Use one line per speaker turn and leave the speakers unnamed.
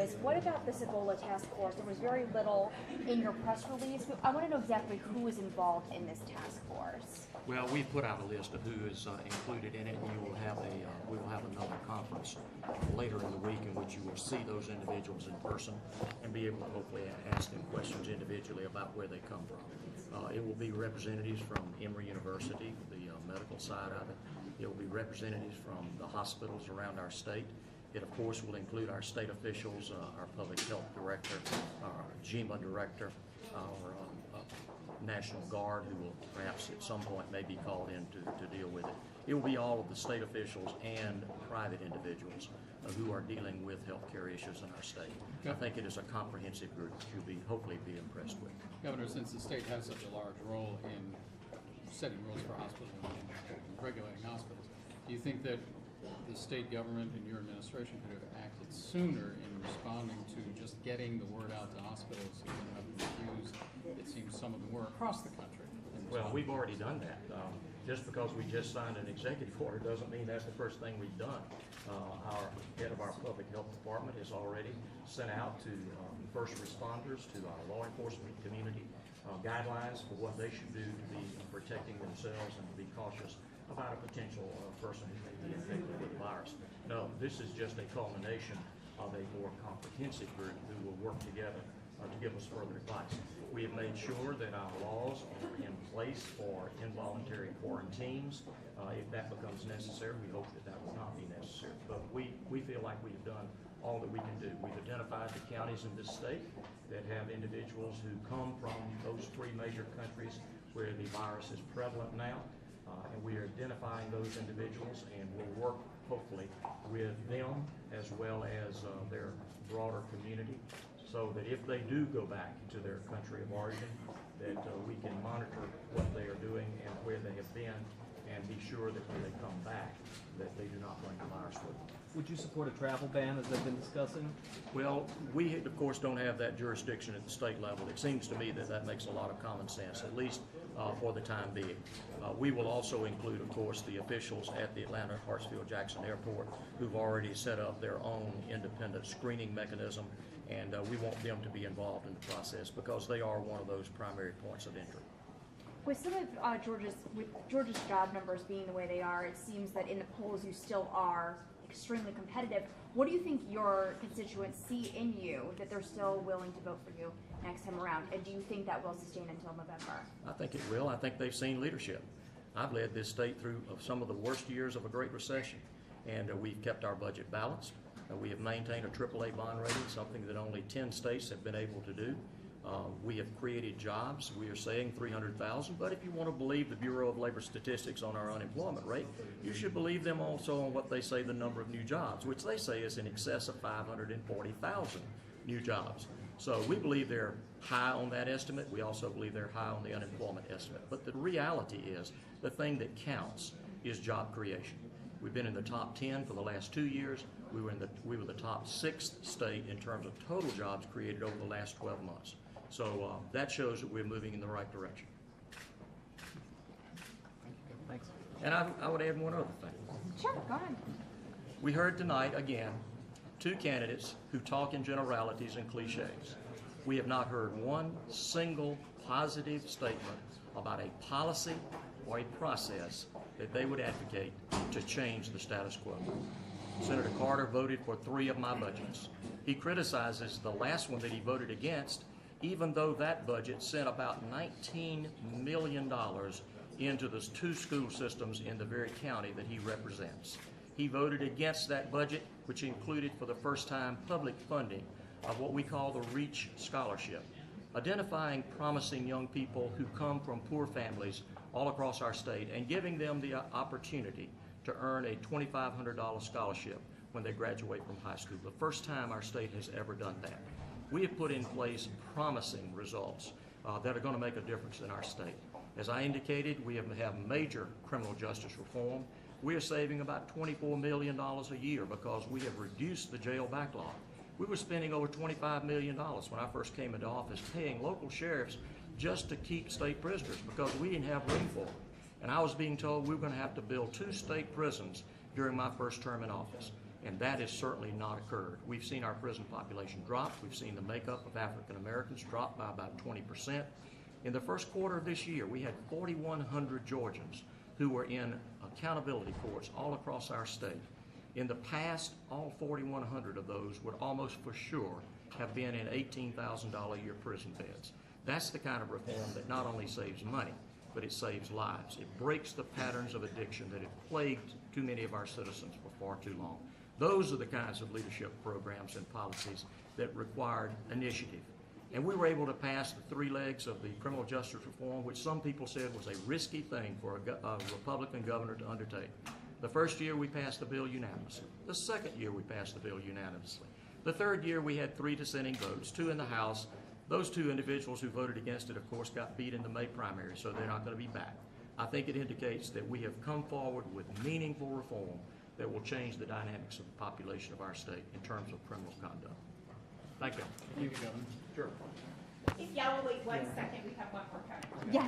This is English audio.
is, what about this Ebola task force? There was very little in your press release. I want to know exactly who is involved in this task force.
Well, we've put out a list of who is included in it, and we will have another conference later in the week in which you will see those individuals in person and be able to hopefully ask them questions individually about where they come from. It will be representatives from Emory University, the medical side of it. It will be representatives from the hospitals around our state. It, of course, will include our state officials, our public health director, our GEMA director, our National Guard, who will perhaps at some point may be called in to deal with it. It will be all of the state officials and private individuals who are dealing with healthcare issues in our state. I think it is a comprehensive group that you'll hopefully be impressed with.
Governor, since the state has such a large role in setting rules for hospitals and regulating hospitals, do you think that the state government and your administration could have acted sooner in responding to just getting the word out to hospitals who have refused? It seems some of them were across the country.
Well, we've already done that. Just because we just signed an executive order doesn't mean that's the first thing we've done. Our head of our public health department has already sent out to first responders, to our law enforcement community, guidelines for what they should do to be protecting themselves and to be cautious about a potential person who may be infected with the virus. No, this is just a culmination of a more comprehensive group who will work together to give us further advice. We have made sure that our laws are in place for involuntary quarantines. If that becomes necessary, we hope that that will not be necessary. But we feel like we have done all that we can do. We've identified the counties in this state that have individuals who come from those three major countries where the virus is prevalent now. And we are identifying those individuals, and we'll work, hopefully, with them as well as their broader community, so that if they do go back to their country of origin, that we can monitor what they are doing and where they have been, and be sure that when they come back, that they do not bring the virus with them.
Would you support a travel ban, as they've been discussing?
Well, we, of course, don't have that jurisdiction at the state level. It seems to me that that makes a lot of common sense, at least for the time being. We will also include, of course, the officials at the Atlanta Hartsfield-Jackson Airport who've already set up their own independent screening mechanism, and we want them to be involved in the process because they are one of those primary points of entry.
With some of Georgia's job numbers being the way they are, it seems that in the polls you still are extremely competitive. What do you think your constituents see in you that they're still willing to vote for you next time around? And do you think that will sustain until November?
I think it will. I think they've seen leadership. I've led this state through some of the worst years of a great recession, and we've kept our budget balanced. We have maintained a AAA bond rating, something that only 10 states have been able to do. We have created jobs. We are saying 300,000, but if you want to believe the Bureau of Labor Statistics on our unemployment rate, you should believe them also on what they say the number of new jobs, which they say is in excess of 540,000 new jobs. So we believe they're high on that estimate. We also believe they're high on the unemployment estimate. But the reality is the thing that counts is job creation. We've been in the top 10 for the last 2 years. We were the top 6th state in terms of total jobs created over the last 12 months. So that shows that we're moving in the right direction.
Thanks.
And I would add one other thing.
Sure, go ahead.
We heard tonight, again, 2 candidates who talk in generalities and cliches. We have not heard one single positive statement about a policy or a process that they would advocate to change the status quo. Senator Carter voted for 3 of my budgets. He criticizes the last one that he voted against, even though that budget sent about $19 million into the 2 school systems in the very county that he represents. He voted against that budget, which included for the first time public funding of what we call the REACH Scholarship, identifying promising young people who come from poor families all across our state and giving them the opportunity to earn a $2,500 scholarship when they graduate from high school. The first time our state has ever done that. We have put in place promising results that are going to make a difference in our state. As I indicated, we have major criminal justice reform. We are saving about $24 million a year because we have reduced the jail backlog. We were spending over $25 million when I first came into office paying local sheriffs just to keep state prisoners because we didn't have room for them. And I was being told we were going to have to build 2 state prisons during my first term in office. and that has certainly not occurred. We've seen our prison population drop. We've seen the makeup of African Americans drop by about 20%. In the first quarter of this year, we had 4,100 Georgians who were in accountability courts all across our state. In the past, all 4,100 of those would almost for sure have been in $18,000 a year prison beds. That's the kind of reform that not only saves money, but it saves lives. It breaks the patterns of addiction that have plagued too many of our citizens for far too long. Those are the kinds of leadership programs and policies that required initiative. And we were able to pass the three legs of the criminal justice reform, which some people said was a risky thing for a Republican governor to undertake. The first year we passed the bill unanimously. The second year we passed the bill unanimously. The third year we had 3 dissenting votes, 2 in the House. Those 2 individuals who voted against it, of course, got beat in the May primary, so they're not going to be back. I think it indicates that we have come forward with meaningful reform that will change the dynamics of the population of our state in terms of criminal conduct. Thank you.
Thank you, Governor.
Sure.
If y'all will wait 1 second, we have one more coming.
Yes.